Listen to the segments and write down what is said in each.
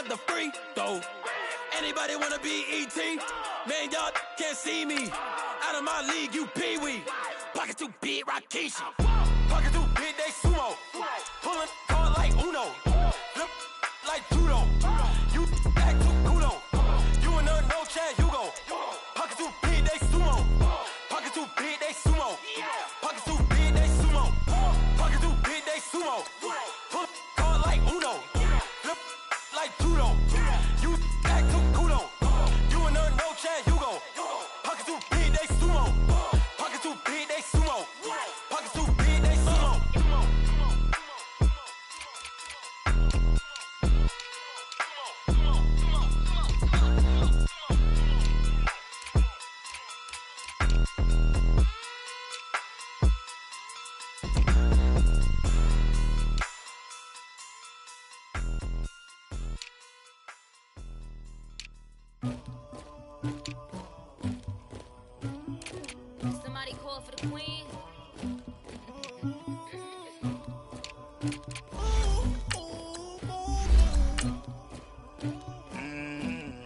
at the free throw. Anybody wanna be ET? Man, y'all can't see me. Out of my league, you pee-wee. Pocket too big, Rakishi. Pocket too big, they sumo. Pulling card like Uno. Flip like judo. You act too kudo. You and no Chad Hugo. Pocket too big, they sumo. Pocket too big, they sumo. Pocket too big, they sumo. Pocket too big, they sumo. Pull card like Uno. Flip like judo. You act too kudo. You and no Chad Hugo. Pocket too big, they sumo. Pocket too big, they sumo. Pocket too big, they sumo. Somebody call for the queen.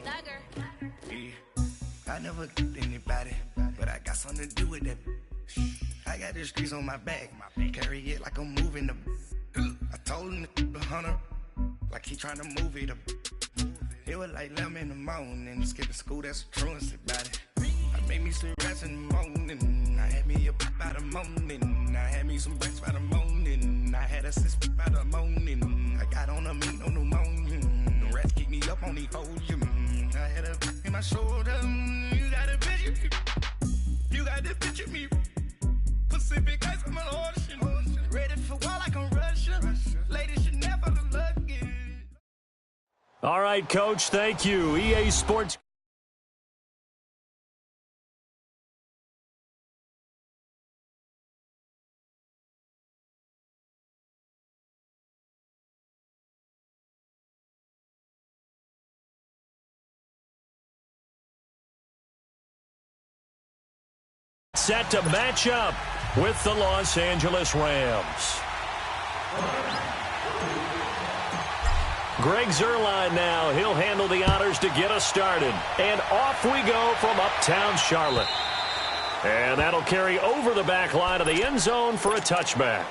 Dagger. Yeah. I never did anybody, but I got something to do with that. I got the streets on my back, carry it like I'm moving the. I told him to the hunter, like he trying to move it up. It was like 11 in the morning, skipping school, that's a truancy about it. I made me some rats in the morning, I had me a by the morning, I had me some breaks by the morning, I had a sis by the morning, I got on a meat, no pneumonia, the rats keep me up on the podium, I had a in my shoulder, you got a picture, you got to picture me, Pacific ice on my ocean, ready for war like I'm Russia, ladies should never look it. All right, Coach, thank you. EA Sports. Set to match up with the Los Angeles Rams. Greg Zuerlein now. He'll handle the honors to get us started. And off we go from uptown Charlotte. And that'll carry over the back line of the end zone for a touchback.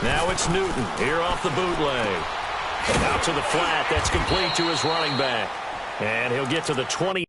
Now it's Newton here off the bootleg. Out to the flat. That's complete to his running back. And he'll get to the 20.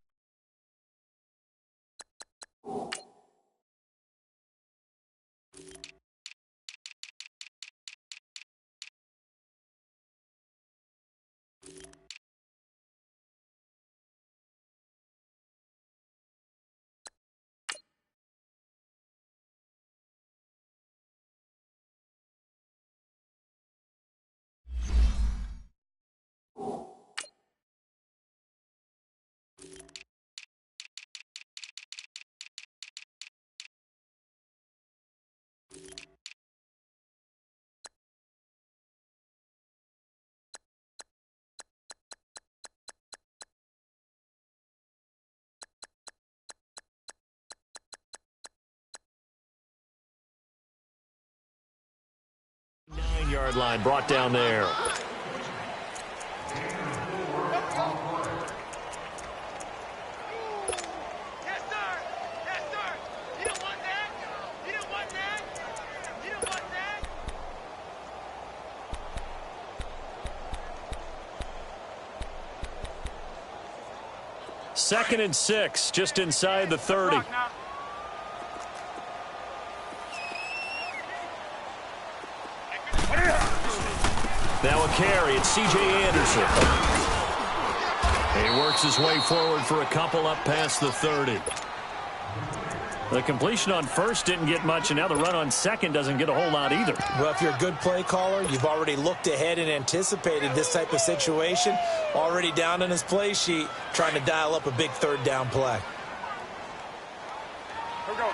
Yard line brought down there. Second and 6, just inside the 30. Now a carry, it's C.J. Anderson. He works his way forward for a couple up past the 30. The completion on first didn't get much, and now the run on second doesn't get a whole lot either. Well, if you're a good play caller, you've already looked ahead and anticipated this type of situation. Already down on his play sheet, trying to dial up a big third down play. Here we go.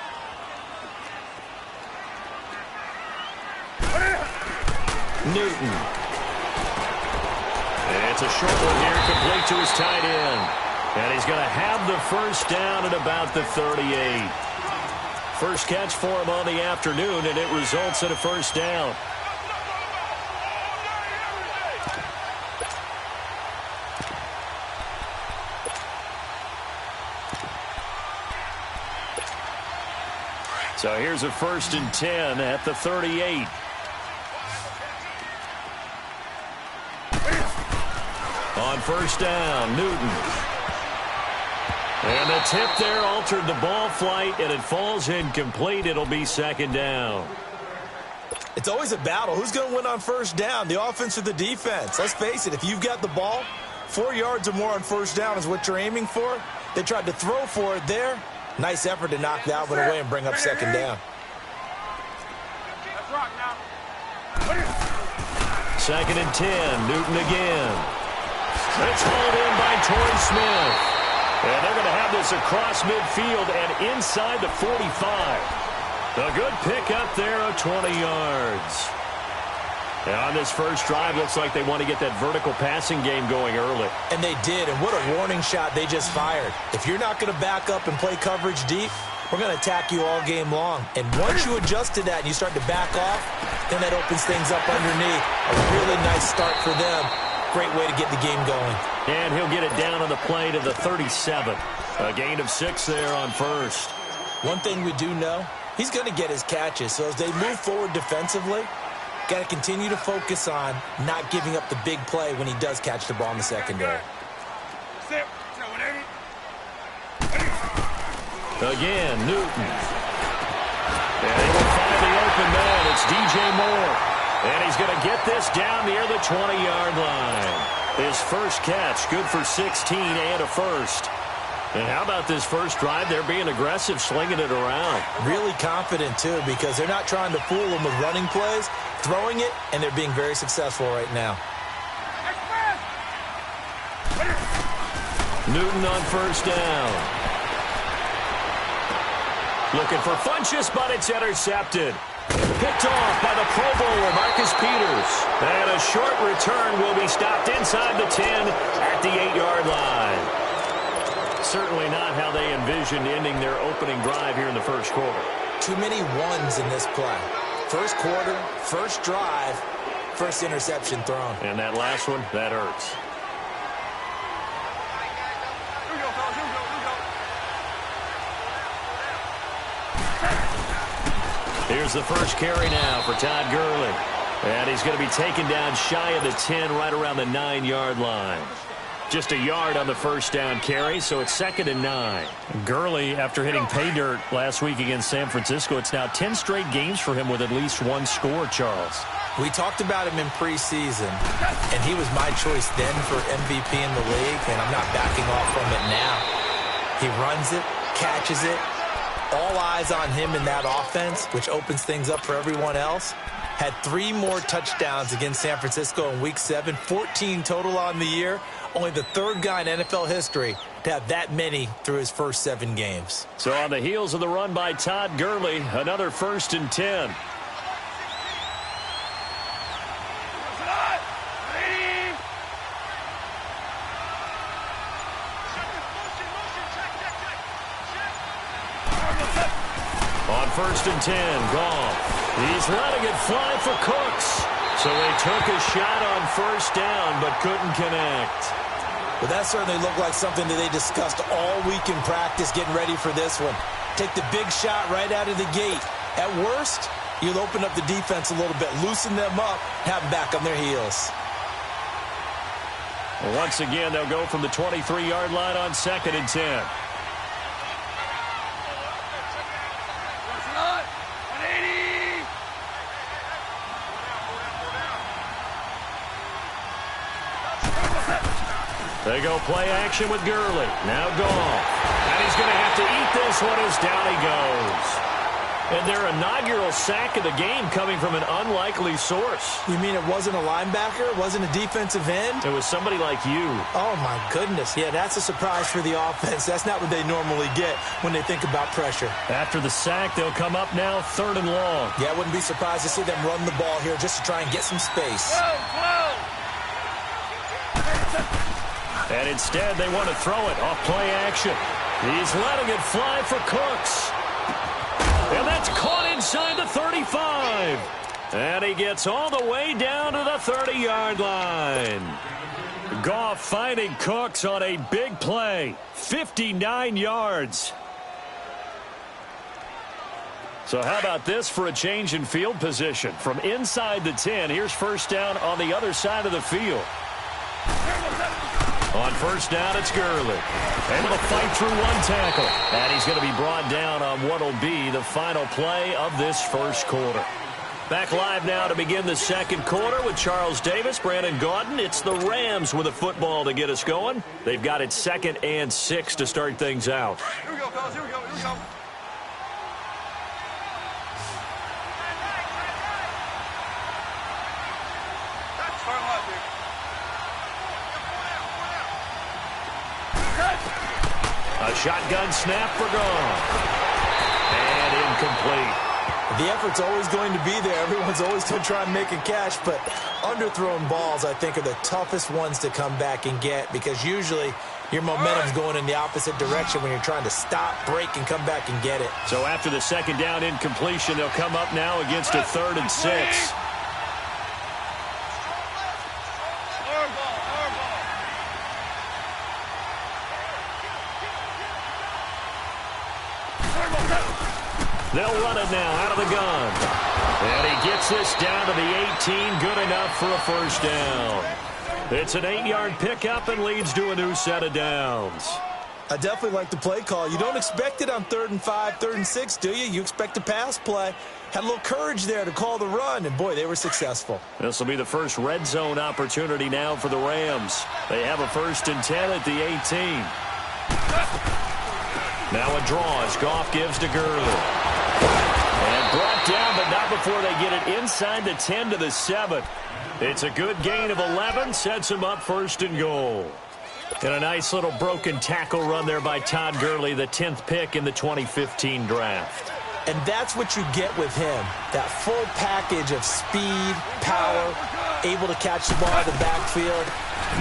Newton. It's a short one here, complete to his tight end. And he's going to have the first down at about the 38. First catch for him on the afternoon, and it results in a first down. So here's a 1st and 10 at the 38. On first down, Newton. And the tip there altered the ball flight, and it falls incomplete. It'll be 2nd down. It's always a battle. Who's going to win on first down, the offense or the defense? Let's face it, if you've got the ball, 4 yards or more on first down is what you're aiming for. They tried to throw for it there. Nice effort to knock that one away and bring up 2nd down. Let's rock now. 2nd and 10, Newton again. It's hauled in by Torrey Smith. And they're going to have this across midfield and inside the 45. A good pick up there of 20 yards. And on this first drive, looks like they want to get that vertical passing game going early. And they did, and what a warning shot they just fired. If you're not going to back up and play coverage deep, we're going to attack you all game long. And once you adjust to that and you start to back off, then that opens things up underneath. A really nice start for them. Great way to get the game going. And he'll get it down on the play to the 37. A gain of 6 there on first. One thing we do know, he's going to get his catches. So as they move forward defensively, got to continue to focus on not giving up the big play when he does catch the ball in the secondary. Again, Newton. And he will find the open man. It's DJ Moore. And he's going to get this down near the 20-yard line. His first catch, good for 16 and a first. And how about this first drive? They're being aggressive, slinging it around. Really confident, too, because they're not trying to fool them with running plays, throwing it, and they're being very successful right now. Newton on first down. Looking for Funchess, but it's intercepted. Picked off by the Pro Bowler, Marcus Peters. And a short return will be stopped inside the 10 at the 8-yard line. Certainly not how they envisioned ending their opening drive here in the first quarter. Too many ones in this play. First quarter, first drive, first interception thrown. And that last one, that hurts. Here's the first carry now for Todd Gurley. And he's going to be taken down shy of the 10, right around the 9-yard line. Just a yard on the first down carry, so it's 2nd and 9. Gurley, after hitting pay dirt last week against San Francisco, it's now 10 straight games for him with at least one score, Charles. We talked about him in preseason, and he was my choice then for MVP in the league, and I'm not backing off from it now. He runs it, catches it. All eyes on him in that offense, which opens things up for everyone else. Had 3 more touchdowns against San Francisco in Week 7, 14 total on the year. Only the 3rd guy in NFL history to have that many through his first 7 games. So on the heels of the run by Todd Gurley, another 1st and 10. On 1st and 10, Goff. He's letting it fly for Cooks. So they took a shot on first down, but couldn't connect. Well, that certainly looked like something that they discussed all week in practice getting ready for this one. Take the big shot right out of the gate. At worst, you'll open up the defense a little bit, loosen them up, have them back on their heels. Once again, they'll go from the 23-yard line on 2nd and 10. They go play action with Gurley. Now Goff. And he's going to have to eat this one as down he goes. And their inaugural sack of the game coming from an unlikely source. You mean it wasn't a linebacker? It wasn't a defensive end? It was somebody like you. Oh, my goodness. Yeah, that's a surprise for the offense. That's not what they normally get when they think about pressure. After the sack, they'll come up now 3rd and long. Yeah, I wouldn't be surprised to see them run the ball here just to try and get some space. And instead, they want to throw it off play action. He's letting it fly for Cooks. And that's caught inside the 35. And he gets all the way down to the 30-yard line. Goff finding Cooks on a big play. 59 yards. So how about this for a change in field position? From inside the 10, here's first down on the other side of the field. On first down, it's Gurley. Able to fight through one tackle. And he's going to be brought down on what will be the final play of this first quarter. Back live now to begin the second quarter with Charles Davis, Brandon Gaudin. It's the Rams with a football to get us going. They've got it 2nd and 6 to start things out. Here we go, fellas. Here we go. Here we go. That's turn left here. A shotgun snap for Goff. And incomplete. The effort's always going to be there. Everyone's always going to try and make a catch, but underthrown balls, I think, are the toughest ones to come back and get because usually your momentum's going in the opposite direction when you're trying to stop, break, and come back and get it. So after the second down incompletion, they'll come up now against a 3rd and 6. They'll run it now out of the gun. And he gets this down to the 18. Good enough for a first down. It's an 8-yard pickup and leads to a new set of downs. I definitely like the play call. You don't expect it on 3rd and 5, 3rd and 6, do you? You expect a pass play. Had a little courage there to call the run, and, boy, they were successful. This will be the first red zone opportunity now for the Rams. They have a 1st and 10 at the 18. Now a draw as Goff gives to Gurley. And brought down, but not before they get it inside the 10 to the 7. It's a good gain of 11, sets him up 1st and goal. And a nice little broken tackle run there by Todd Gurley, the 10th pick in the 2015 draft. And that's what you get with him, that full package of speed, power, able to catch the ball in the backfield.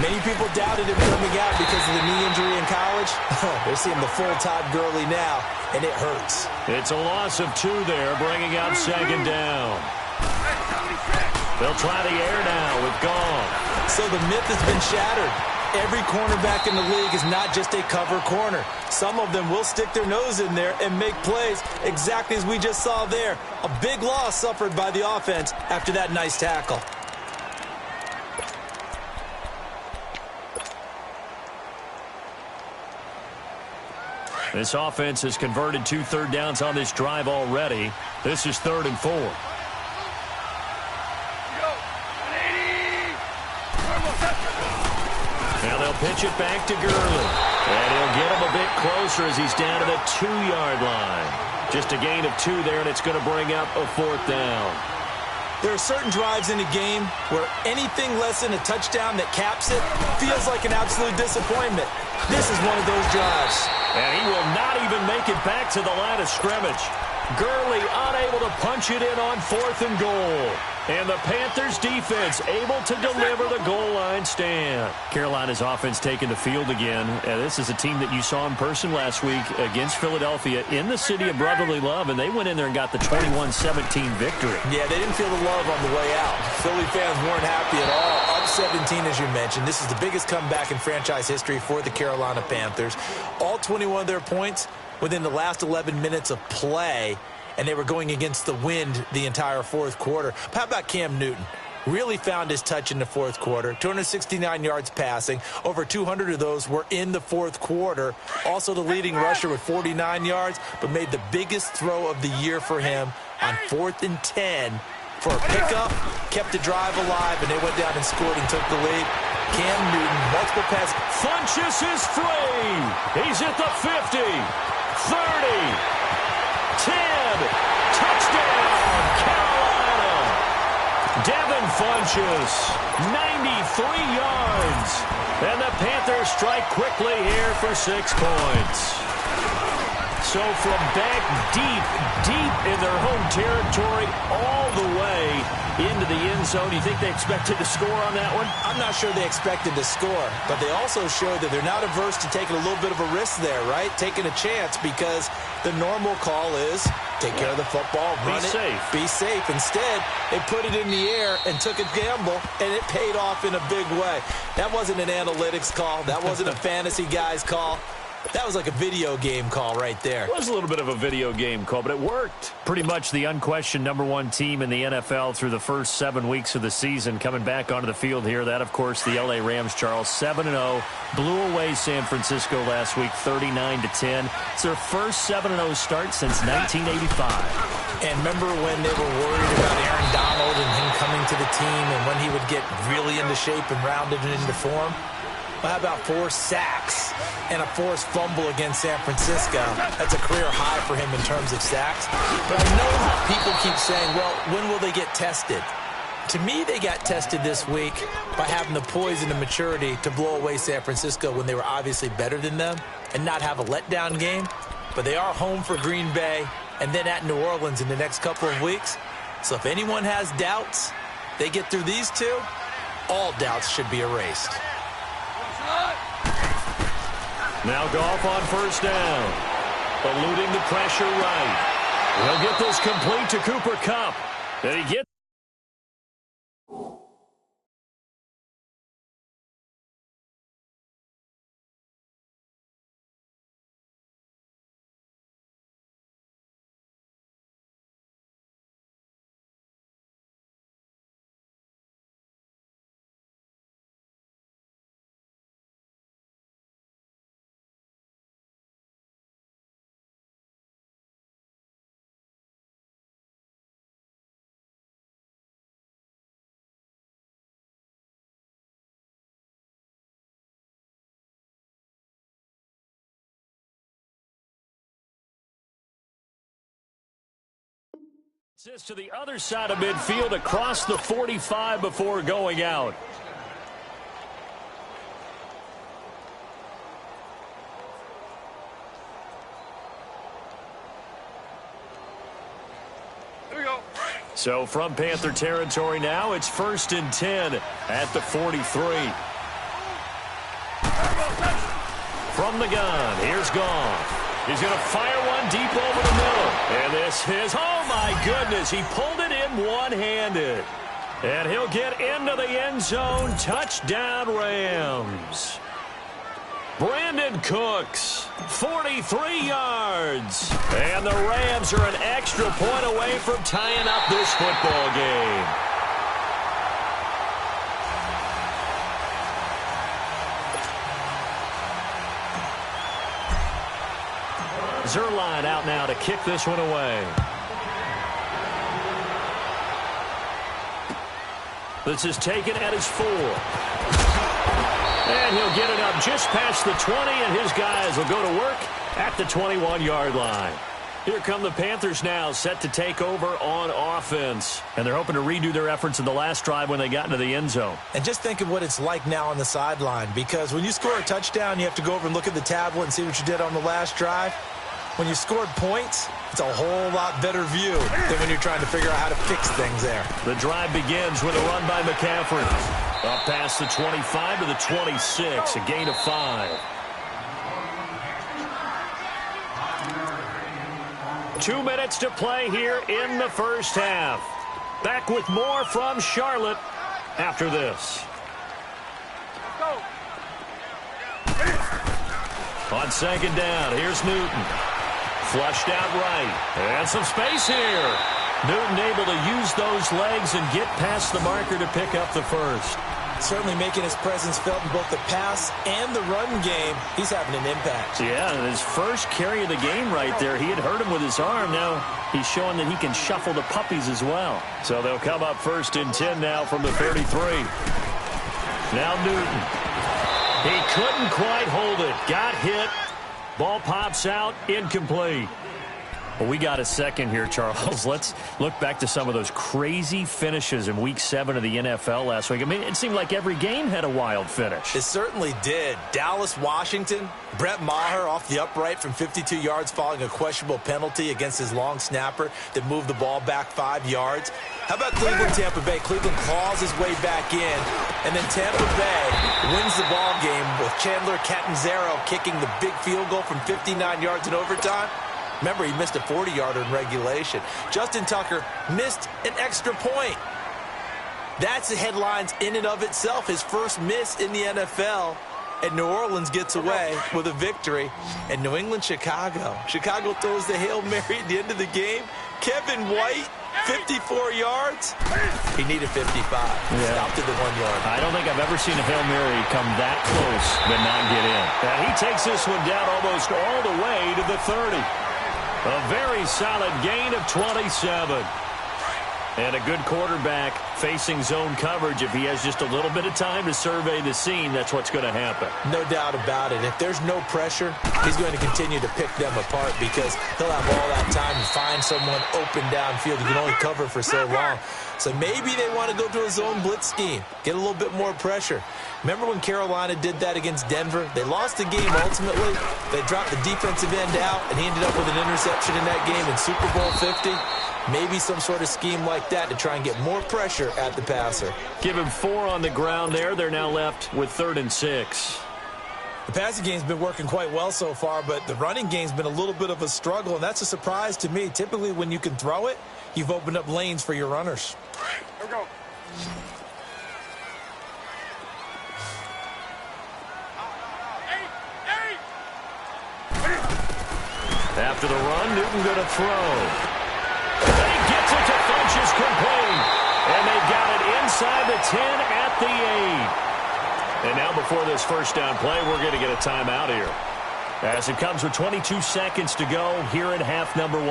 Many people doubted him coming out because of the knee injury in college. They're seeing the full Todd Gurley now, and it hurts. It's a loss of 2 there, bringing out 2nd down. They'll try the air now with Goff. So the myth has been shattered. Every cornerback in the league is not just a cover corner. Some of them will stick their nose in there and make plays exactly as we just saw there. A big loss suffered by the offense after that nice tackle. This offense has converted 2 third downs on this drive already. This is 3rd and 4. Now they'll pitch it back to Gurley. And he'll get him a bit closer as he's down to the 2-yard line. Just a gain of 2 there, and it's going to bring up a 4th down. There are certain drives in a game where anything less than a touchdown that caps it feels like an absolute disappointment. This is one of those drives. And he will not even make it back to the line of scrimmage. Gurley unable to punch it in on 4th and goal. And the Panthers defense able to deliver the goal line stand. Carolina's offense taking the field again. This is a team that you saw in person last week against Philadelphia in the city of brotherly love, and they went in there and got the 21-17 victory. Yeah, they didn't feel the love on the way out. Philly fans weren't happy at all. Up 17, as you mentioned. This is the biggest comeback in franchise history for the Carolina Panthers. All 21 of their points within the last 11 minutes of play, and they were going against the wind the entire 4th quarter. How about Cam Newton? Really found his touch in the 4th quarter. 269 yards passing. Over 200 of those were in the 4th quarter. Also the leading rusher with 49 yards, but made the biggest throw of the year for him on 4th and 10 for a pickup, kept the drive alive, and they went down and scored and took the lead. Cam Newton, multiple passes. Funchess is free. He's at the 50, 30, 10. Touchdown, Carolina. Devin Funchess, 93 yards. And the Panthers strike quickly here for 6 points. So from back deep in their home territory all the way into the end zone, you think they expected to score on that one? I'm not sure they expected to score, but they also showed that they're not averse to taking a little bit of a risk there, right? Taking a chance, because the normal call is take care of the football, run it, be safe. Instead, they put it in the air and took a gamble, and it paid off in a big way. That wasn't an analytics call. That wasn't a fantasy guy's call. That was like a video game call right there. It was a little bit of a video game call, but it worked. Pretty much the unquestioned #1 team in the NFL through the first 7 weeks of the season, coming back onto the field here. That, of course, the LA Rams, Charles, 7-0. Blew away San Francisco last week, 39-10. It's their first 7-0 start since 1985. And remember when they were worried about Aaron Donald and him coming to the team and when he would get really into shape and rounded into form? Well, how about 4 sacks and a forced fumble against San Francisco? That's a career high for him in terms of sacks. But I know how people keep saying, well, when will they get tested? To me, they got tested this week by having the poise and the maturity to blow away San Francisco when they were obviously better than them and not have a letdown game. But they are home for Green Bay and then at New Orleans in the next couple of weeks. So if anyone has doubts, they get through these two, all doubts should be erased. Now Goff on first down. Eluding the pressure right. He'll get this complete to Cooper Kupp. And he gets... This to the other side of midfield across the 45 before going out. Here we go. So from Panther territory now, it's 1st and 10 at the 43. From the gun, here's Goff. He's going to fire one deep over the middle. And this is, oh my goodness, he pulled it in one-handed. And he'll get into the end zone. Touchdown, Rams. Brandon Cooks, 43 yards. And the Rams are an extra point away from tying up this football game. Zerline out now to kick this one away. This is taken at his 4. And he'll get it up just past the 20, and his guys will go to work at the 21-yard line. Here come the Panthers now, set to take over on offense. And they're hoping to redo their efforts in the last drive when they got into the end zone. And just think of what it's like now on the sideline, because when you score a touchdown, you have to go over and look at the tablet and see what you did on the last drive. When you scored points, it's a whole lot better view than when you're trying to figure out how to fix things there. The drive begins with a run by McCaffrey. Up past the 25 to the 26, a gain of 5. 2 minutes to play here in the first half. Back with more from Charlotte after this. On second down, here's Newton. Flushed out right. And some space here. Newton able to use those legs and get past the marker to pick up the first. Certainly making his presence felt in both the pass and the run game. He's having an impact. Yeah, and his first carry of the game right there, he had hurt him with his arm. Now he's showing that he can shuffle the puppies as well. So they'll come up 1st and 10 now from the 33. Now Newton. He couldn't quite hold it. Got hit. Ball pops out. Incomplete. Well, we got a second here, Charles. Let's look back to some of those crazy finishes in Week 7 of the NFL last week. I mean, it seemed like every game had a wild finish. It certainly did. Dallas, Washington, Brett Maher off the upright from 52 yards following a questionable penalty against his long snapper that moved the ball back 5 yards. How about Cleveland, Tampa Bay? Cleveland claws his way back in, and then Tampa Bay wins the ball game with Chandler Catanzaro kicking the big field goal from 59 yards in overtime. Remember, he missed a 40-yarder in regulation. Justin Tucker missed an extra point. That's the headlines in and of itself. His first miss in the NFL. And New Orleans gets away with a victory. And New England, Chicago. Chicago throws the Hail Mary at the end of the game. Kevin White, 54 yards. He needed 55. Stopped at the 1 yard. I don't think I've ever seen a Hail Mary come that close but not get in. And he takes this one down almost all the way to the 30. A very solid gain of 27. And a good quarterback facing zone coverage. If he has just a little bit of time to survey the scene, that's what's going to happen. No doubt about it. If there's no pressure, he's going to continue to pick them apart because he'll have all that time to find someone open downfield. You can only cover for so long. So maybe they want to go to a zone blitz scheme, get a little bit more pressure. Remember when Carolina did that against Denver? They lost the game ultimately. They dropped the defensive end out, and he ended up with an interception in that game in Super Bowl 50. Maybe some sort of scheme like that to try and get more pressure at the passer. Give him 4 on the ground there. They're now left with 3rd and 6. The passing game's been working quite well so far, but the running game's been a little bit of a struggle, and that's a surprise to me. Typically, when you can throw it, you've opened up lanes for your runners. Here we go. After the run, Newton going to throw. And he gets it to Funchess complete. And they've got it inside the 10 at the 8. And now before this first down play, we're going to get a timeout here. As it comes with 22 seconds to go here at half number 1.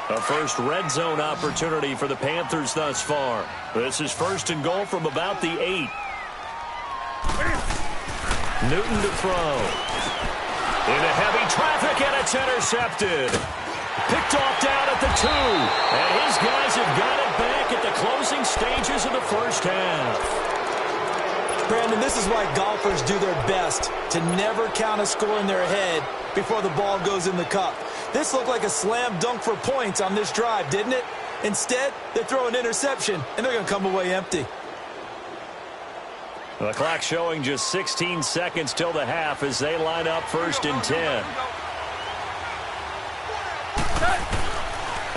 A first red zone opportunity for the Panthers thus far. This is 1st and goal from about the 8. Newton to throw. Into heavy traffic, and it's intercepted. Picked off down at the 2. And his guys have got it back at the closing stages of the first half. Brandon, this is why golfers do their best to never count a score in their head before the ball goes in the cup. This looked like a slam dunk for points on this drive, didn't it? Instead, they throw an interception, and they're going to come away empty. The clock showing just 16 seconds till the half as they line up 1st and 10.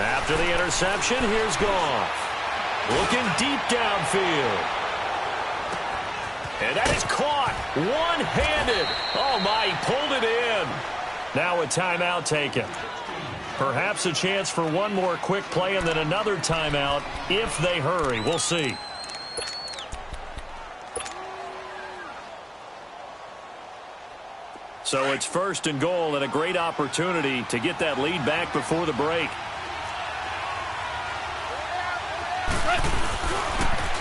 After the interception, here's Goff. Looking deep downfield. And that is caught one-handed. Oh, my, he pulled it in. Now a timeout taken. Perhaps a chance for one more quick play and then another timeout if they hurry. We'll see. So it's 1st and goal and a great opportunity to get that lead back before the break.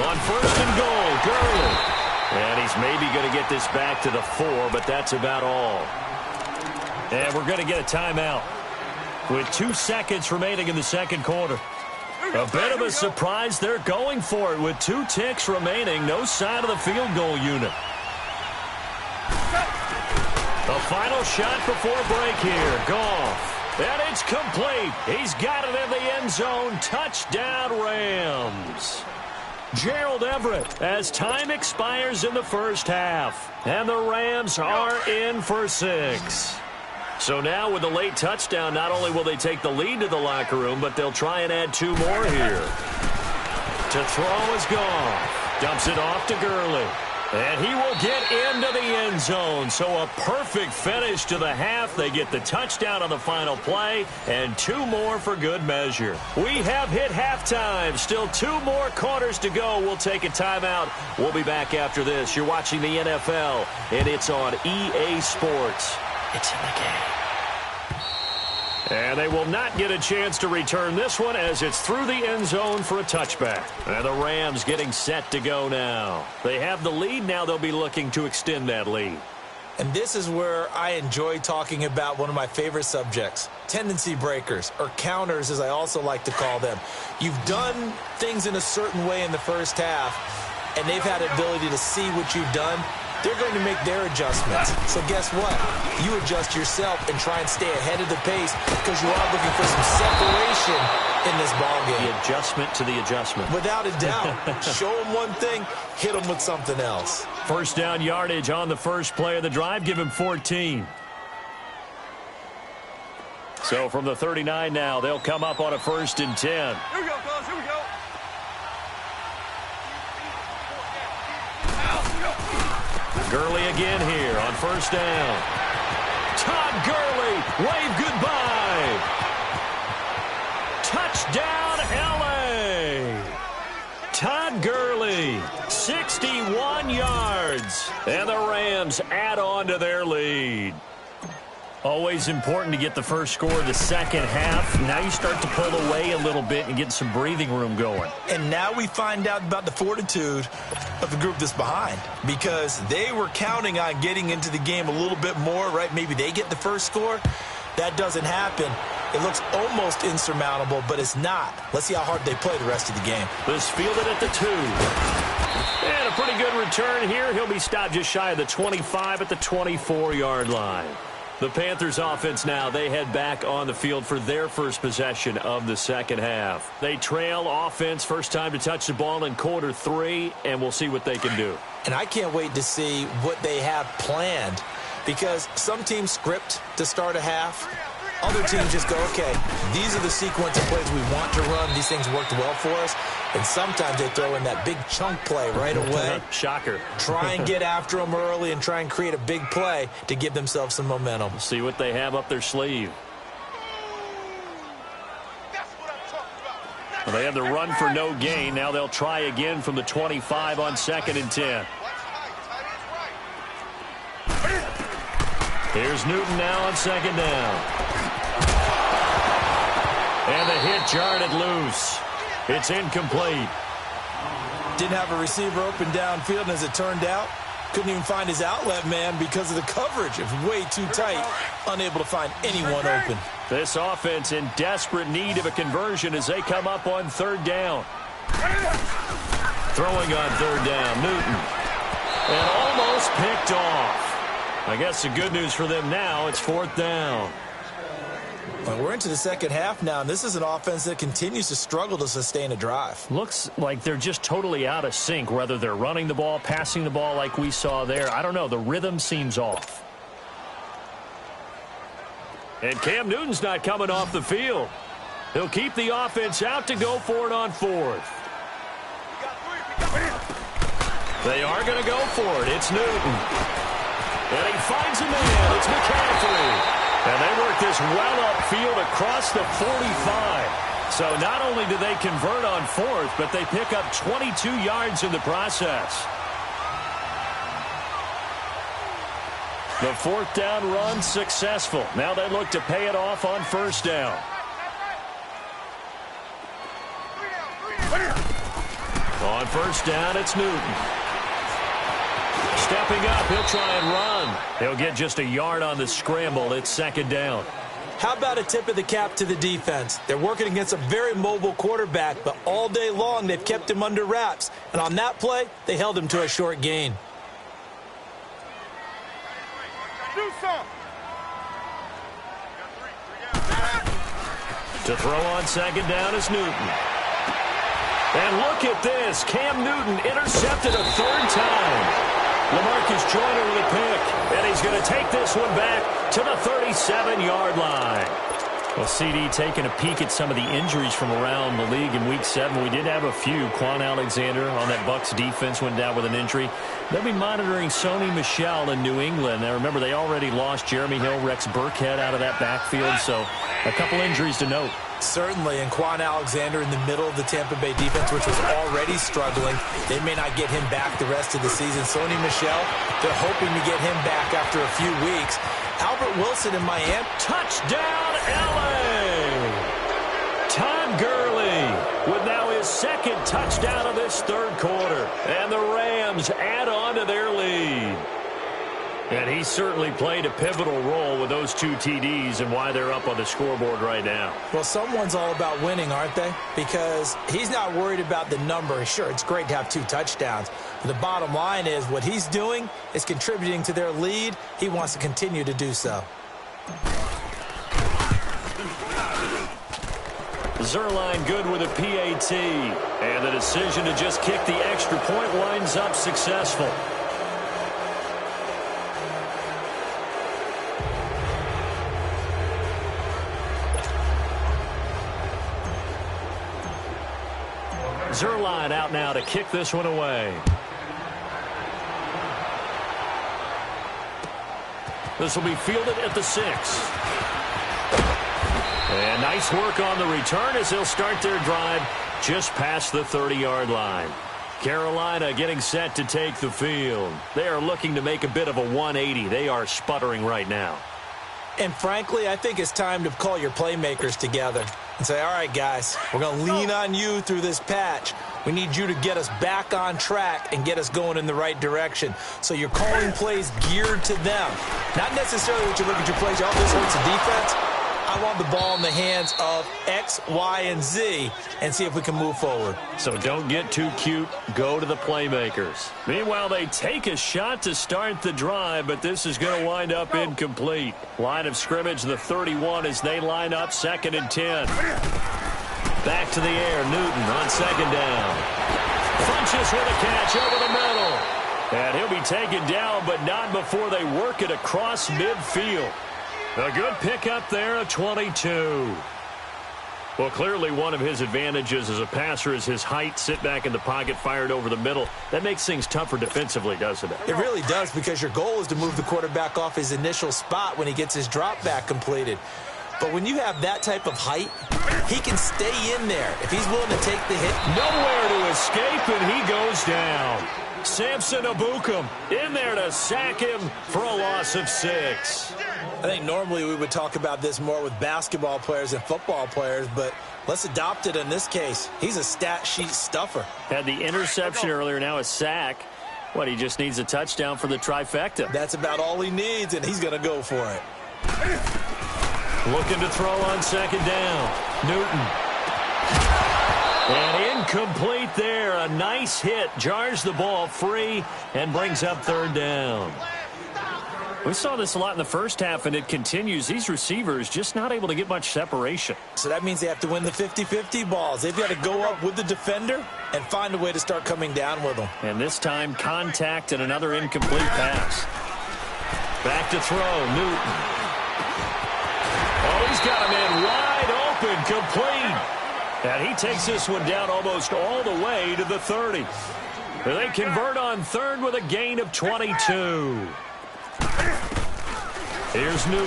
On 1st and goal, Gurley. And he's maybe going to get this back to the 4, but that's about all. And we're going to get a timeout with 2 seconds remaining in the second quarter. A bit of a surprise. They're going for it with 2 ticks remaining. No sign of the field goal unit. The final shot before break here. Goff. And it's complete. He's got it in the end zone. Touchdown, Rams. Gerald Everett as time expires in the first half. And the Rams are in for 6. So now with the late touchdown, not only will they take the lead to the locker room, but they'll try and add 2 more here. To throw is Goff. Dumps it off to Gurley. And he will get into the end zone. So a perfect finish to the half. They get the touchdown on the final play and 2 more for good measure. We have hit halftime. Still 2 more quarters to go. We'll take a timeout. We'll be back after this. You're watching the NFL, and it's on EA Sports. It's in the game. And they will not get a chance to return this one as it's through the end zone for a touchback. And the Rams getting set to go now. They have the lead. Now they'll be looking to extend that lead. And this is where I enjoy talking about one of my favorite subjects, tendency breakers, or counters as I also like to call them. You've done things in a certain way in the first half, and they've had the ability to see what you've done. They're going to make their adjustments. So guess what? You adjust yourself and try and stay ahead of the pace because you are looking for some separation in this ballgame. The adjustment to the adjustment. Without a doubt. Show them one thing, hit them with something else. First down yardage on the first play of the drive. Give him 14. So from the 39 now, they'll come up on a 1st and 10. Here we go, fellas. Here we go. Gurley again here on 1st down. Todd Gurley, wave goodbye. Touchdown, L.A. Todd Gurley, 61 yards. And the Rams add on to their lead. Always important to get the first score of the second half. Now you start to pull away a little bit and get some breathing room going. And now we find out about the fortitude of the group that's behind, because they were counting on getting into the game a little bit more, right? Maybe they get the first score. That doesn't happen. It looks almost insurmountable, but it's not. Let's see how hard they play the rest of the game. This fielded at the 2. And a pretty good return here. He'll be stopped just shy of the 25 at the 24-yard line. The Panthers offense now, they head back on the field for their first possession of the second half. They trail offense, first time to touch the ball in quarter 3, and we'll see what they can do. And I can't wait to see what they have planned, because some teams script to start a half. Other teams just go, okay, these are the sequence of plays we want to run. These things worked well for us. And sometimes they throw in that big chunk play right away. Shocker. Try and get after them early and try and create a big play to give themselves some momentum. See what they have up their sleeve. Well, they have the run for no gain. Now they'll try again from the 25 on 2nd and 10. Here's Newton now on 2nd down. And the hit jarred it loose. It's incomplete. Didn't have a receiver open downfield, and as it turned out, couldn't even find his outlet man because of the coverage. It was way too tight, unable to find anyone open. This offense in desperate need of a conversion as they come up on 3rd down. Throwing on 3rd down, Newton. And almost picked off. I guess the good news for them now, it's 4th down. Well, we're into the second half now, and this is an offense that continues to struggle to sustain a drive. Looks like they're just totally out of sync, whether they're running the ball, passing the ball like we saw there. I don't know. The rhythm seems off. And Cam Newton's not coming off the field. He'll keep the offense out to go for it on 4th. They are going to go for it. It's Newton. And he finds a man. It's McCaffrey. And they work this well upfield across the 45. So not only do they convert on 4th, but they pick up 22 yards in the process. The 4th down run successful. Now they look to pay it off on 1st down. On 1st down, it's Newton. Stepping up, he'll try and run. He'll get just a yard on the scramble. It's 2nd down. How about a tip of the cap to the defense? They're working against a very mobile quarterback, but all day long they've kept him under wraps. And on that play, they held him to a short gain. To throw on 2nd down is Newton. And look at this. Cam Newton intercepted a 3rd time. LaMarcus Joyner with a pick, and he's going to take this one back to the 37-yard line. Well, CD taking a peek at some of the injuries from around the league in Week 7. We did have a few. Quan Alexander on that Bucs defense went down with an injury. They'll be monitoring Sony Michel in New England. Now, remember, they already lost Jeremy Hill, Rex Burkhead out of that backfield, so a couple injuries to note. Certainly, and Quan Alexander in the middle of the Tampa Bay defense, which was already struggling. They may not get him back the rest of the season. Sony Michel, they're hoping to get him back after a few weeks. Albert Wilson in Miami. Touchdown, L.A. Todd Gurley with now his second touchdown of this third quarter. And the Rams add on to their lead. And he certainly played a pivotal role with those 2 TDs and why they're up on the scoreboard right now. Well, someone's all about winning, aren't they? Because he's not worried about the number. Sure, it's great to have 2 touchdowns. But the bottom line is what he's doing is contributing to their lead. He wants to continue to do so. Zerline good with a PAT. And the decision to just kick the extra point winds up successful. Zerline out now to kick this one away. This will be fielded at the 6. And nice work on the return as they'll start their drive just past the 30-yard line. Carolina getting set to take the field. They are looking to make a bit of a 180. They are sputtering right now. And frankly, I think it's time to call your playmakers together and say, all right, guys, we're going to lean on you through this patch. We need you to get us back on track and get us going in the right direction. So you're calling plays geared to them. Not necessarily that you look at your plays, oh, this hurts the defense. I want the ball in the hands of X, Y, and Z and see if we can move forward. So don't get too cute. Go to the playmakers. Meanwhile, they take a shot to start the drive, but this is going to wind up incomplete. Line of scrimmage, the 31 as they line up 2nd and 10. Back to the air, Newton on 2nd down. Funches with a catch over the middle. And he'll be taken down, but not before they work it across midfield. A good pickup there of 22. Well, clearly one of his advantages as a passer is his height. Sit back in the pocket, fired over the middle. That makes things tougher defensively, doesn't it? It really does, because your goal is to move the quarterback off his initial spot when he gets his drop back completed. But when you have that type of height, he can stay in there if he's willing to take the hit. Nowhere to escape, and he goes down. Samson Abukum in there to sack him for a loss of 6. I think normally we would talk about this more with basketball players and football players, but let's adopt it in this case. He's a stat sheet stuffer. Had the interception earlier, now a sack. What, he just needs a touchdown for the trifecta. That's about all he needs, and he's going to go for it. Looking to throw on 2nd down. Newton. And incomplete there. A nice hit. Jars the ball free and brings up 3rd down. We saw this a lot in the first half, and it continues. These receivers just not able to get much separation. So that means they have to win the 50-50 balls. They've got to go up with the defender and find a way to start coming down with them. And this time, contact and another incomplete pass. Back to throw. Newton. Oh, he's got a man wide open, complete. And he takes this one down almost all the way to the 30. They convert on 3rd with a gain of 22. Here's Newton.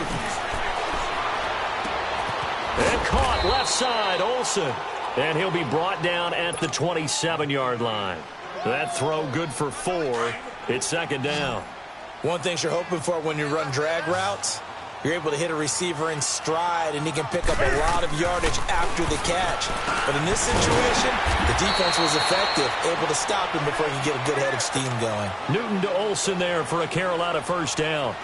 And caught left side, Olsen. And he'll be brought down at the 27-yard line. That throw good for 4. It's 2nd down. One thing you're hoping for when you run drag routes, you're able to hit a receiver in stride, and he can pick up a lot of yardage after the catch. But in this situation, the defense was effective, able to stop him before he could get a good head of steam going. Newton to Olsen there for a Carolina 1st down.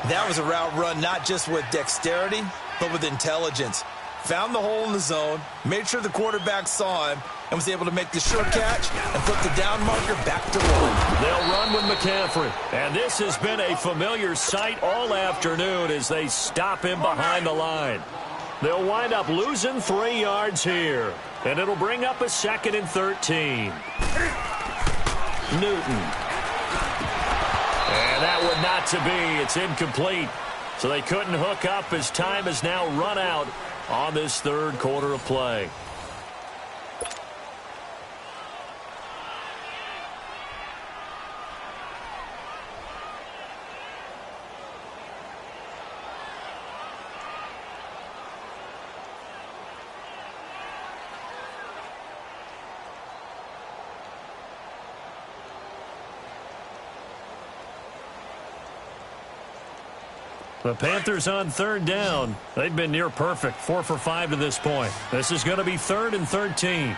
That was a route run not just with dexterity, but with intelligence. Found the hole in the zone, made sure the quarterback saw him, and was able to make the sure catch and put the down marker back to 1. They'll run with McCaffrey. And this has been a familiar sight all afternoon as they stop him behind the line. They'll wind up losing 3 yards here. And it'll bring up a 2nd and 13. Newton. And that would not to be. It's incomplete. So they couldn't hook up as time has now run out on this 3rd quarter of play. The Panthers on third down. They've been near perfect, 4 for 5 to this point. This is going to be 3rd and 13.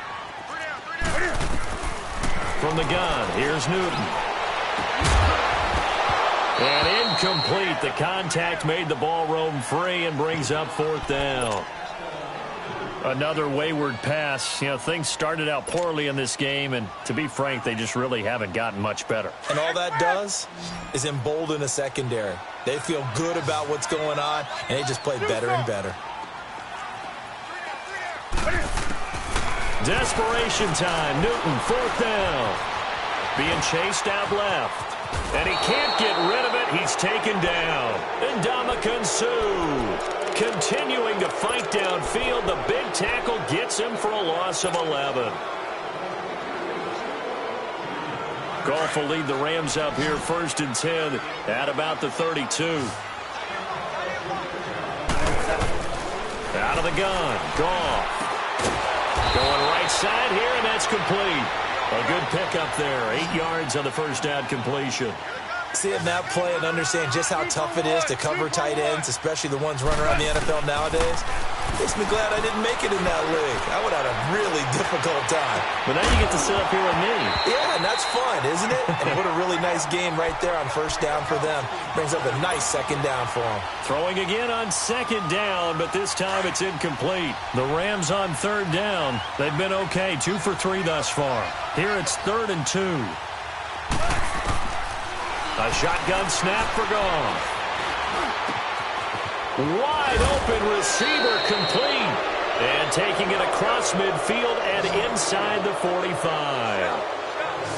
From the gun, here's Newton. And incomplete. The contact made the ball roam free and brings up 4th down. Another wayward pass. You know, things started out poorly in this game, and to be frank, they just really haven't gotten much better. And all that does is embolden the secondary. They feel good about what's going on, and they just play better and better. Desperation time. Newton, 4th down. Being chased out left. And he can't get rid of it. He's taken down. Ndamukong Suh continuing to fight downfield. The big tackle gets him for a loss of 11. Goff will lead the Rams up here 1st and 10 at about the 32. Out of the gun. Goff. Going right side here, and that's complete. A good pickup there. 8 yards on the first down completion. Seeing that play and understand just how tough it is to cover tight ends, especially the ones running around the NFL nowadays, makes me glad I didn't make it in that league. I would have had a really difficult time. But now you get to sit up here with me. Yeah, and that's fun, isn't it? And what a really nice game right there on 1st down for them. Brings up a nice 2nd down for them. Throwing again on 2nd down, but this time it's incomplete. The Rams on 3rd down. They've been okay, 2 for 3 thus far. Here it's 3rd and 2. A shotgun snap for Goff. Wide open receiver complete. And taking it across midfield and inside the 45.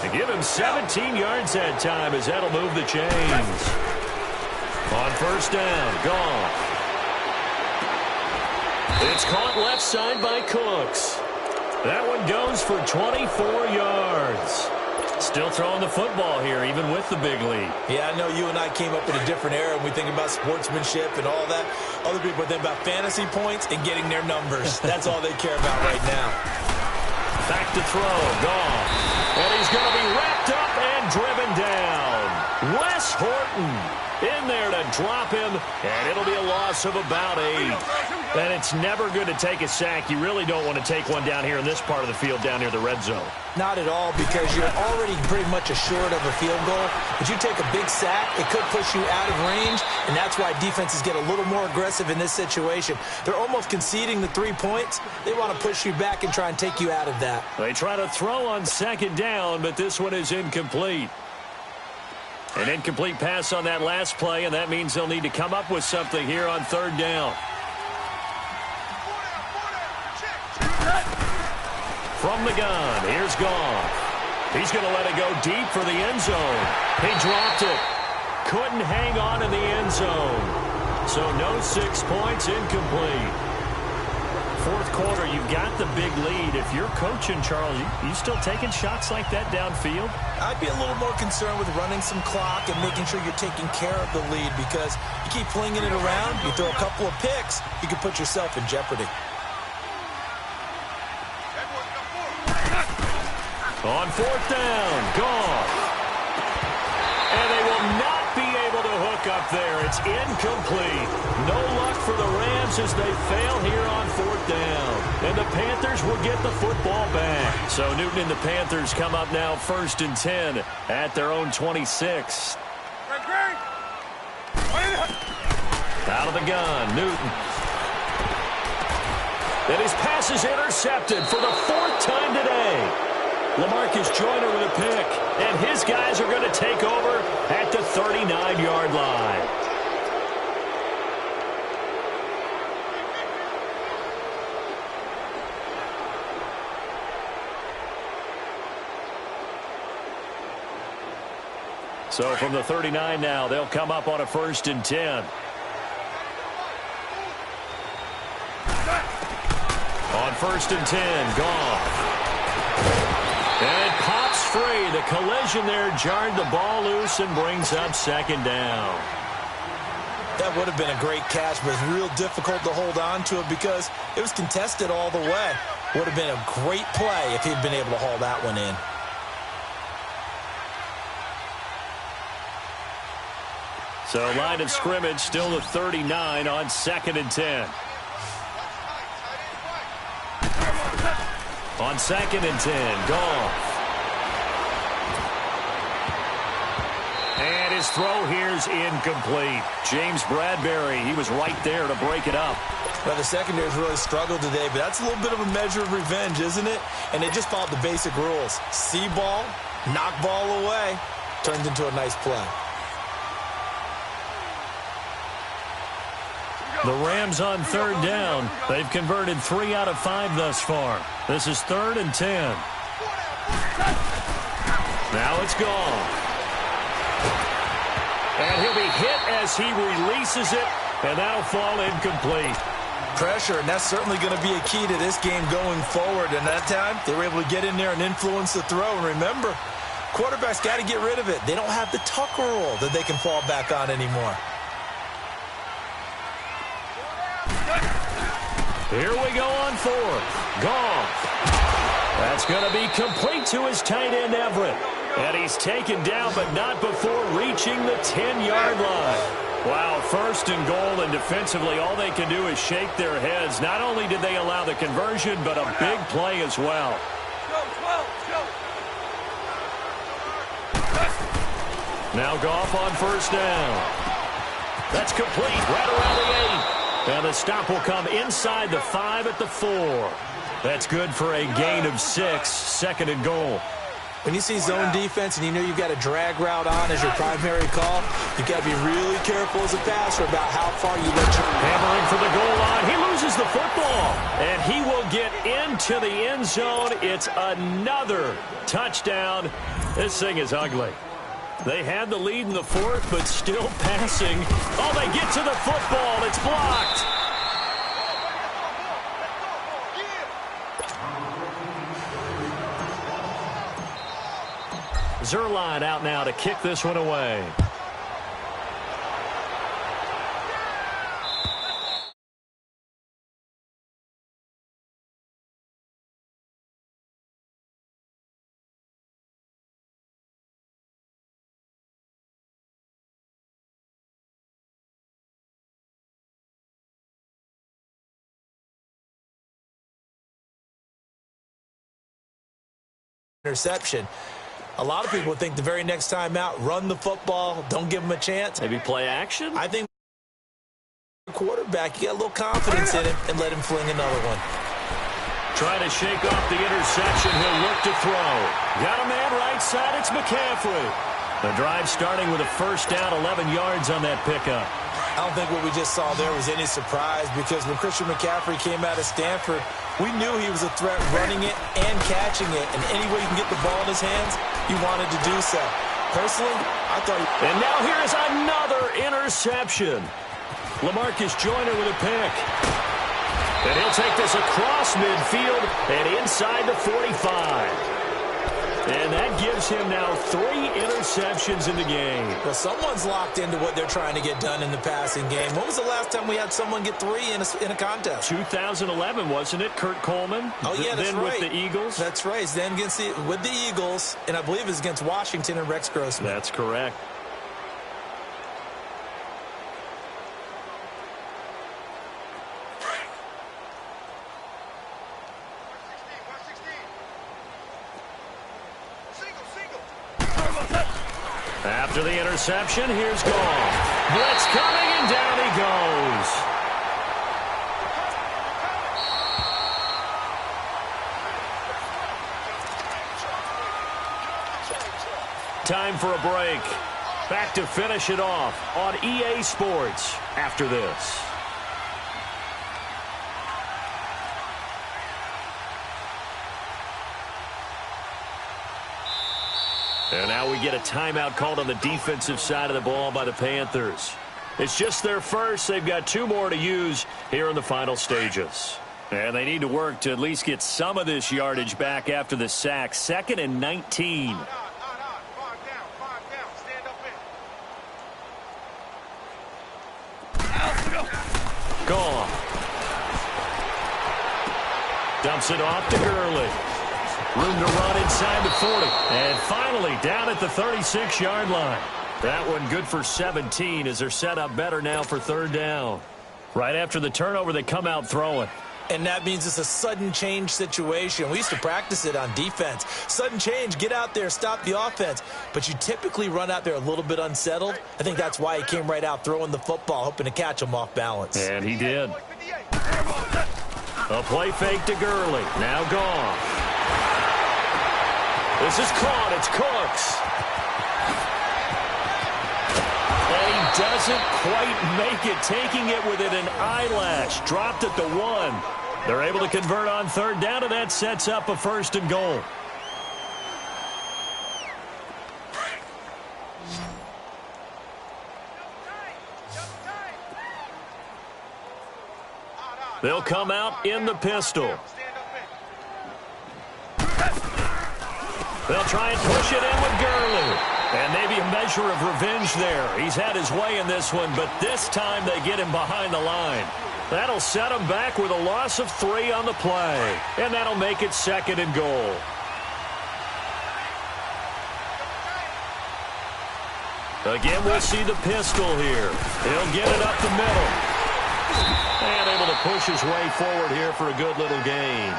To give him 17 yards that time as that'll move the chains. On 1st down, Goff. It's caught left side by Cooks. That one goes for 24 yards. Still throwing the football here, even with the big lead. Yeah, I know you and I came up in a different era, and we think about sportsmanship and all that. Other people think about fantasy points and getting their numbers. That's all they care about right now. Back to throw, Goff. And he's going to be wrapped up and driven down. Wes Horton in there to drop him, and it'll be a loss of about 8. And it's never good to take a sack. You really don't want to take one down here in this part of the field, down near the red zone. Not at all, because you're already pretty much assured of a field goal. But you take a big sack, it could push you out of range, and that's why defenses get a little more aggressive in this situation. They're almost conceding the 3 points. They want to push you back and try and take you out of that. They try to throw on 2nd down, but this one is incomplete. An incomplete pass on that last play, and that means they'll need to come up with something here on 3rd down. From the gun, here's Goff. He's going to let it go deep for the end zone. He dropped it. Couldn't hang on in the end zone. So no 6 points, incomplete. 4th quarter, you've got the big lead. If you're coaching, Charles, you still taking shots like that downfield? I'd be a little more concerned with running some clock and making sure you're taking care of the lead, because you keep flinging it around, you throw a couple of picks, you can put yourself in jeopardy. On 4th down, Goff. And they will not be able to hook up there. It's incomplete. No luck for the Rams as they fail here on 4th down. And the Panthers will get the football back. So Newton and the Panthers come up now 1st and 10 at their own 26. Out of the gun, Newton. And his pass is intercepted for the 4th time today. LaMarcus Joyner with a pick, and his guys are going to take over at the 39-yard line. So from the 39 now, they'll come up on a 1st and 10. On 1st and 10, Goff. And it pops free. The collision there jarred the ball loose and brings up 2nd down. That would have been a great catch, but it's real difficult to hold on to it because it was contested all the way. Would have been a great play if he'd been able to haul that one in. So line of scrimmage still the 39 on 2nd and 10. On 2nd and 10, Goff. And his throw here's incomplete. James Bradbury, he was right there to break it up. Well, the secondary's really struggled today, but that's a little bit of a measure of revenge, isn't it? And they just followed the basic rules. See ball, knock ball away, turns into a nice play. The Rams on 3rd down. They've converted 3 out of 5 thus far. This is 3rd and 10. Now it's gone. And he'll be hit as he releases it, and that'll fall incomplete. Pressure, and that's certainly going to be a key to this game going forward. And that time, they were able to get in there and influence the throw. And remember, quarterbacks got to get rid of it. They don't have the tuck rule that they can fall back on anymore. Here we go on 4th. Goff. That's going to be complete to his tight end, Everett. And he's taken down, but not before reaching the 10-yard line. Wow, 1st and goal, and defensively, all they can do is shake their heads. Not only did they allow the conversion, but a big play as well. Now Goff on 1st down. That's complete right around the 8. And the stop will come inside the 5 at the 4. That's good for a gain of 6, 2nd and goal. When you see zone defense and you know you've got a drag route on as your primary call, you've got to be really careful as a passer about how far you let your... Hammering for the goal line. He loses the football. And he will get into the end zone. It's another touchdown. This thing is ugly. They had the lead in the 4th, but still passing. Oh, they get to the football. It's blocked. Zerline out now to kick this one away. Interception. A lot of people think the very next time out, run the football, don't give them a chance. Maybe play action? I think quarterback, you got a little confidence in him and let him fling another one. Trying to shake off the interception. He'll look to throw. Got a man right side. It's McCaffrey. The drive starting with a 1st down, 11 yards on that pickup. I don't think what we just saw there was any surprise because when Christian McCaffrey came out of Stanford, we knew he was a threat running it and catching it. And any way you can get the ball in his hands, he wanted to do so. Personally, I thought he... And now here's another interception. LaMarcus Joyner with a pick. And he'll take this across midfield and inside the 45. And that gives him now 3 interceptions in the game. Well, someone's locked into what they're trying to get done in the passing game. When was the last time we had someone get 3 in a contest? 2011, wasn't it? Kurt Coleman? Oh, yeah, that's then right. With the Eagles? That's right. Then with the Eagles, and I believe it was against Washington and Rex Grossman. That's correct. After the interception, here's Goff. Blitz coming, and down he goes. Time for a break. Back to finish it off on EA Sports after this. And now we get a timeout called on the defensive side of the ball by the Panthers. It's just their first. They've got 2 more to use here in the final stages. And they need to work to at least get some of this yardage back after the sack. 2nd and 19. Gone. Dumps it off to Gurley. Room to run inside the 40. And finally down at the 36-yard line. That one good for 17 as they're set up better now for third down. Right after the turnover, they come out throwing. And that means it's a sudden change situation. We used to practice it on defense. Sudden change, get out there, stop the offense. But you typically run out there a little bit unsettled. I think that's why he came right out throwing the football, hoping to catch him off balance. And he did. A play fake to Gurley. Now gone. This is caught. It's Cooks. And he doesn't quite make it, taking it within an eyelash. Dropped at the 1. They're able to convert on third down, and that sets up a first and goal. They'll come out in the pistol. They'll try and push it in with Gurley. And maybe a measure of revenge there. He's had his way in this one, but this time they get him behind the line. That'll set him back with a loss of 3 on the play. And that'll make it second and goal. Again, we'll see the pistol here. He'll get it up the middle. And able to push his way forward here for a good little gain.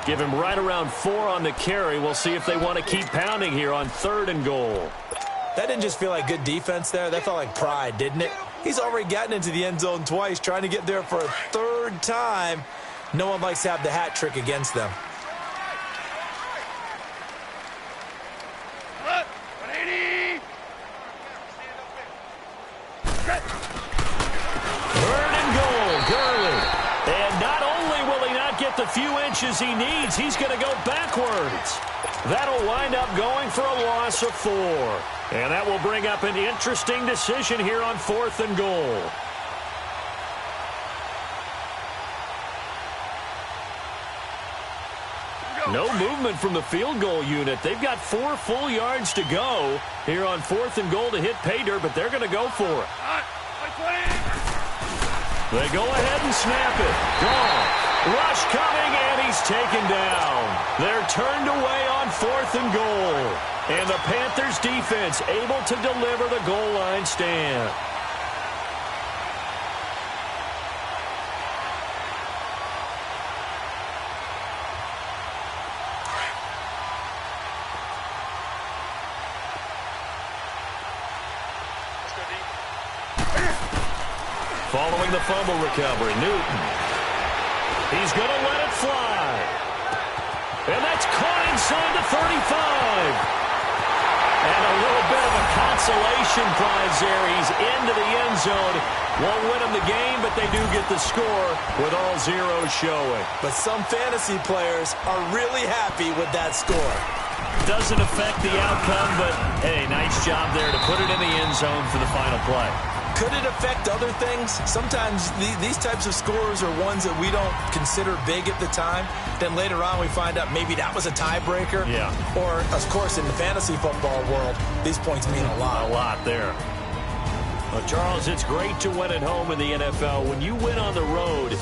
Give him right around 4 on the carry. We'll see if they want to keep pounding here on third and goal. That didn't just feel like good defense there. That felt like pride, didn't it? He's already gotten into the end zone twice, trying to get there for a third time. No one likes to have the hat trick against them. Third and goal, Gurley. And not only will he not get the few inches he needs, he's going to go backwards. That'll wind up going for a loss of 4. And that will bring up an interesting decision here on fourth and goal. No movement from the field goal unit. They've got 4 full yards to go here on fourth and goal to hit pay dirt, but they're going to go for it. They go ahead and snap it. Gone. Rush coming, and he's taken down. They're turned away on fourth and goal. And the Panthers defense able to deliver the goal line stand. Following the fumble recovery, Newton. He's going to let it fly. And that's caught inside the 35. And a little bit of a consolation prize there. He's into the end zone. Won't win him the game, but they do get the score with all zeros showing. But some fantasy players are really happy with that score. Doesn't affect the outcome, but, hey, nice job there to put it in the end zone for the final play. Could it affect other things? Sometimes these types of scores are ones that we don't consider big at the time. Then later on we find out maybe that was a tiebreaker. Yeah. Or, of course, in the fantasy football world, these points mean a lot. A lot there. Well, Charles, it's great to win at home in the NFL. When you win on the road,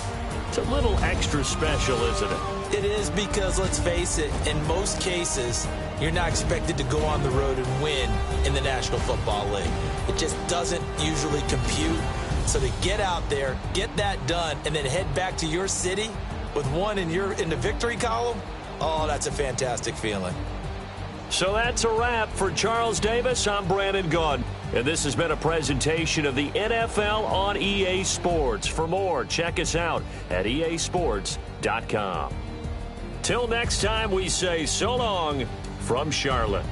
it's a little extra special, isn't it? It is because, let's face it, in most cases, you're not expected to go on the road and win in the National Football League. It just doesn't usually compute. So to get out there, get that done, and then head back to your city with one in the victory column, oh, that's a fantastic feeling. So that's a wrap for Charles Davis. I'm Brandon Gunn, and this has been a presentation of the NFL on EA Sports. For more, check us out at easports.com. Till next time, we say so long from Charlotte.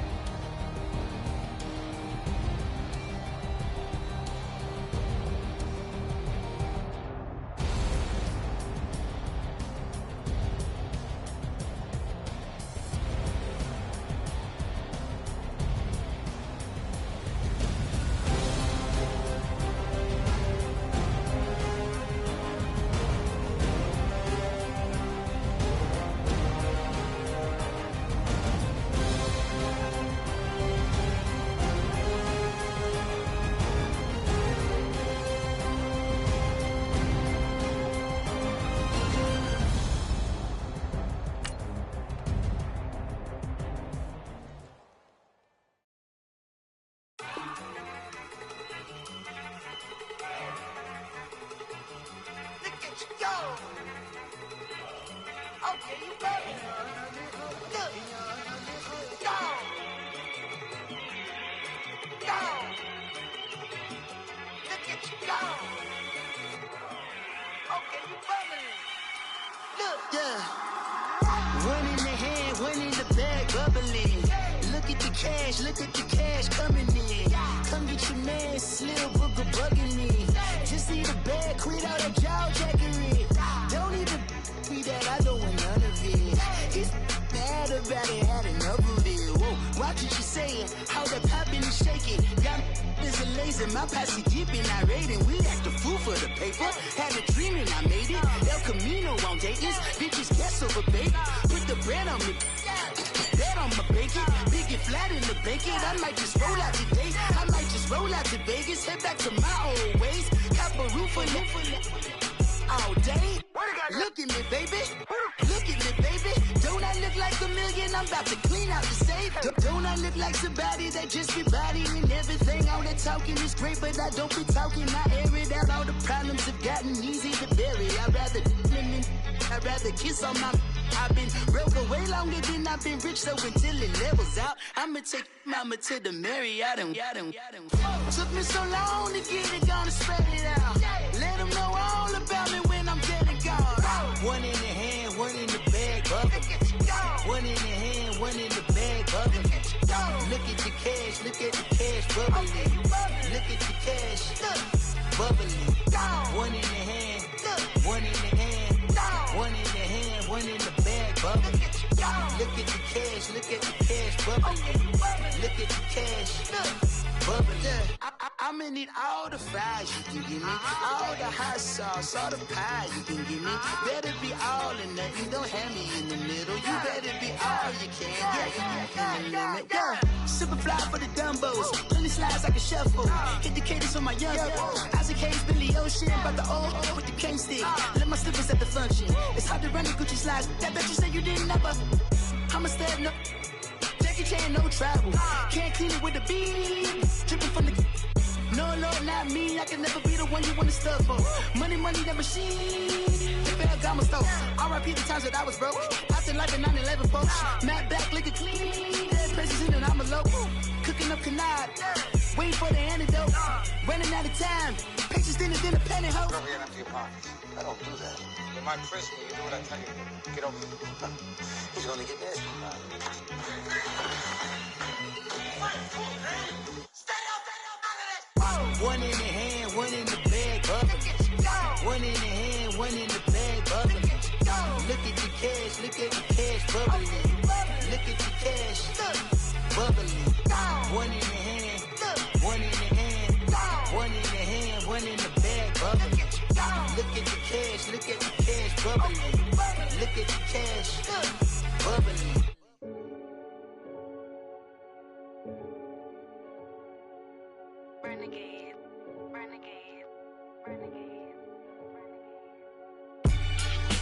Okay, you better. Look. Go. Go. Look at you go. Okay, you bubbling. Look. Yeah. One in the hand, one in the bag, bubbling. Look at the cash coming in. Come get your man, Slim Booker bugging me. Just need a bag, quit all that jaw jackery. Don't even be that, I don't want none of it. He's mad about it, had enough of it. Whoa, watch what you saying, how that poppin' and shaking. Got is a laser, my posse deep and I raiding. We act a fool for the paper, had a dream and I made it. El Camino on Dayton's, bitches guess over baby. Put the bread on me. Bet on my bacon, big and flat in the bacon. I might just roll out today. I might just roll out to Vegas, head back to my old ways. Cop a roof for all day. Look at me, baby. Look at me, baby. Don't I look like a million? I'm about to clean out the safe. Don't I look like somebody that just be bodying everything? All that talking is great, but I don't be talking. I air it out. All the problems have gotten easy to bury. I'd rather kiss on my. I've been broke way longer than I've been rich, so until it levels out, I'ma take mama to the Marriott and took me so long to get it, gonna spread it out. Let them know all about me when I'm dead and gone. One in the hand, one in the bag, bubble. One in the hand, one in the bag, bubble. Look at the cash, bubbling. Look at the cash, bubbling. One in the hand, one in the hand. One in the hand, one in the bag, bubbling. Look at the cash, bubbling. Look at the cash, bubbling. I'ma need all the fries you can give me, all the hot sauce, all the pie you can give me. Better be all or nothing, don't have me in the middle. You better be all you can, yeah. Super fly for the Dumbos, plenty slides like a shuffle. Hit the cadence on my young Isaac Hayes, Billy Ocean, about the old with the cane stick. Let my slippers at the function. It's hard to run the Gucci slides. I bet you say you didn't never. I'ma step no. Jackie Chan, no travel. Can't clean it with the beat. Dripping from the. No, not me. I can never be the one you wanna stuff for. Money, that machine. The Ferragamo store. R.I.P. the times that I was broke. After life in 9/11, folks. Matte back, liquor clean. Dead presents in and I'm a local. Cooking up canard. Waiting for the antidote. Running out of time. Pictures thinner than a penny hoe. Over here in empty your pockets. I don't do that. You might frisk me. You do what I tell you. Get over here. He's gonna get this. One in the hand, one in the bag, bubbling. One in the hand, one in the bag, bubbling. Look at the cash, bubbling. Look at the cash, bubbling. One in the hand, one in the hand, one in the hand, one in the bag, bubbling. Look at the cash, bubbling. Look at the cash, bubbling.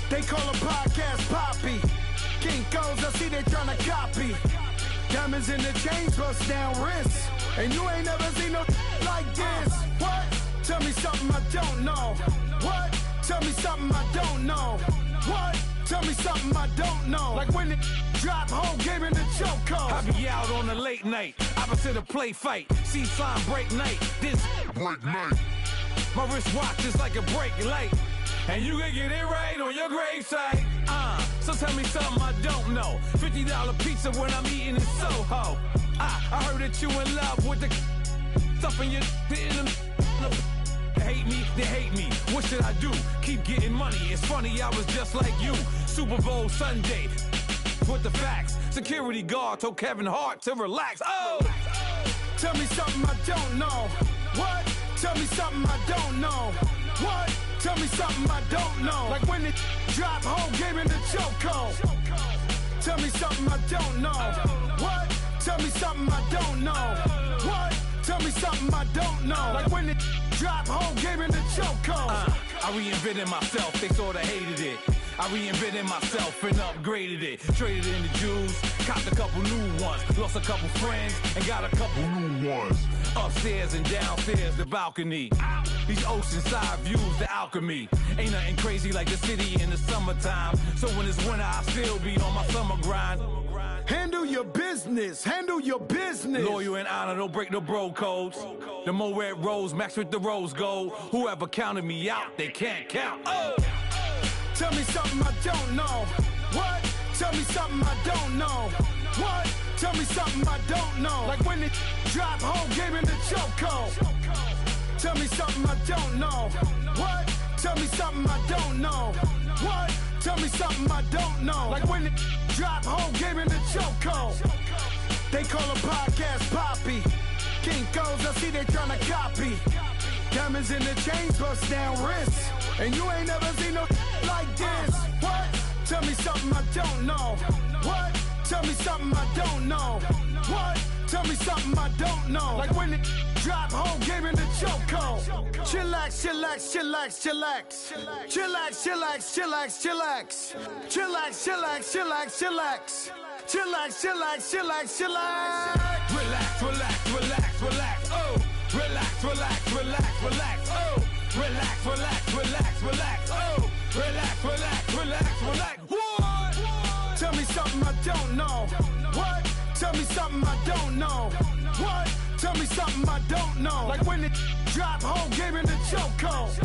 They call a podcast Poppy. Kinkos, I see they tryna copy. Diamonds in the chains, bust down wrists. And you ain't never seen no like this. What? Tell me something I don't know. What? Tell me something I don't know. What? Tell me something I don't know. Like when it drop, whole game in the chokehold. I be out on a late night, opposite a play fight. See sign break night, this break night. My wristwatch is like a brake light. And you can get it right on your gravesite. So tell me something I don't know. $50 pizza when I'm eating in Soho. I heard that you in love with the stuff in your hate me, they hate me. What should I do? Keep getting money. It's funny, I was just like you. Super Bowl Sunday. With the facts. Security guard told Kevin Hart to relax. Oh! Tell me something I don't know. What? Tell me something I don't know. What? Tell me something I don't know. Like when it drop, whole game in the chokehold. Tell me something I don't know. What? Tell me something I don't know. What? Tell me something I don't know. Like when it drop, whole game in the chokehold. I reinvented myself, they sorta hated it. I reinvented myself and upgraded it. Traded in the Jews, copped a couple new ones. Lost a couple friends and got a couple new ones. Upstairs and downstairs, the balcony. These oceanside views, the alchemy. Ain't nothing crazy like the city in the summertime. So when it's winter, I still be on my summer grind. Handle your business, handle your business. Loyal and honor, don't break the bro codes. The more red rose, max with the rose gold. Whoever counted me out, they can't count. Oh! Tell me something I don't know. What? Tell me something I don't know. What? Tell me something I don't know. Like when it drop home, game in the chokehold. Tell me something I don't know. What? Tell me something I don't know. What? Tell me something I don't know. Like when it drop home, game in the chokehold. They call a podcast Poppy. King goes, I see they tryna copy. Diamonds in the chains, bust down wrists. And you ain't never seen no like this. What? Tell me something I don't know. What? Tell me something I don't know. What? Tell me something I don't know. Like when it drop home, game in the chokehold. Chillax, chillax, chillax, chillax. Chillax, chillax, chillax, chillax. Chillax, chillax, chillax, chillax. Chillax, chillax, chillax, chillax. Relax, relax, relax, relax. Oh! Relax, relax, relax, relax. Oh! Relax, relax, relax, relax. Oh! Relax, relax, relax, relax. What? Tell me something I don't know. What? Tell me something I don't know. What? Tell me something I don't know. Like when it drop home, game in the chokehold.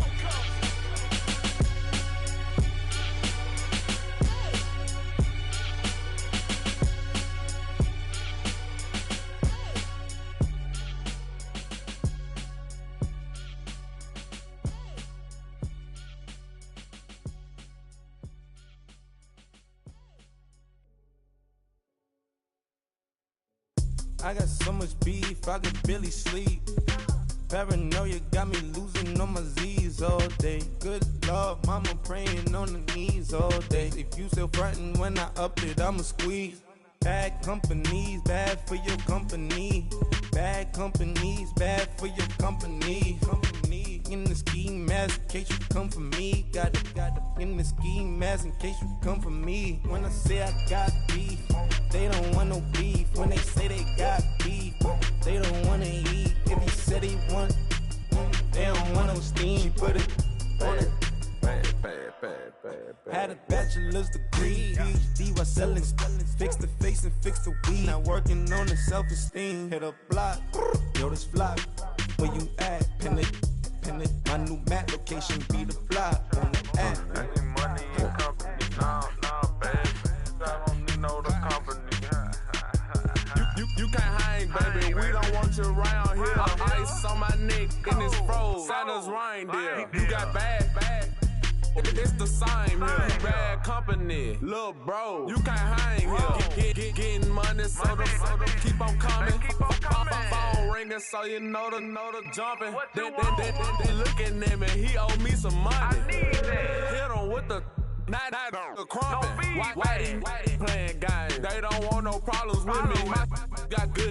I got so much beef, I could barely sleep. Paranoia got me losing on my Z's all day. Good Lord, mama praying on the knees all day. If you still frontin' when I up it, I'ma squeeze. Bad companies, bad for your company. Bad companies, bad for your company. Company in the ski mask in case you come for me. Got it in the ski mask in case you come for me. When I say I got beef, they don't want no beef. When they say they got beef, they don't wanna eat. If you said they want, they don't want no steam. She put it on it. Had a bachelor's degree, PhD while selling, fix the face and fix the weed. Now working on the self-esteem. Hit a block, yo this flock. Where you at? Pin it. My new map location be the block on the app. Money and company, no, baby. I don't need no the company. You can't hang, baby. We don't want you around here. Ice on my neck and it's froze. Santa's reindeer. You got bad. It's the same here. You bad company, little bro. You can't hang here. Getting money, so the keep on coming. Phone ringing, so you know the jumping. They looking at me, he owe me some money. Hit him with the night the crumping. Whitey playing games. They don't want no problems with me. Got good.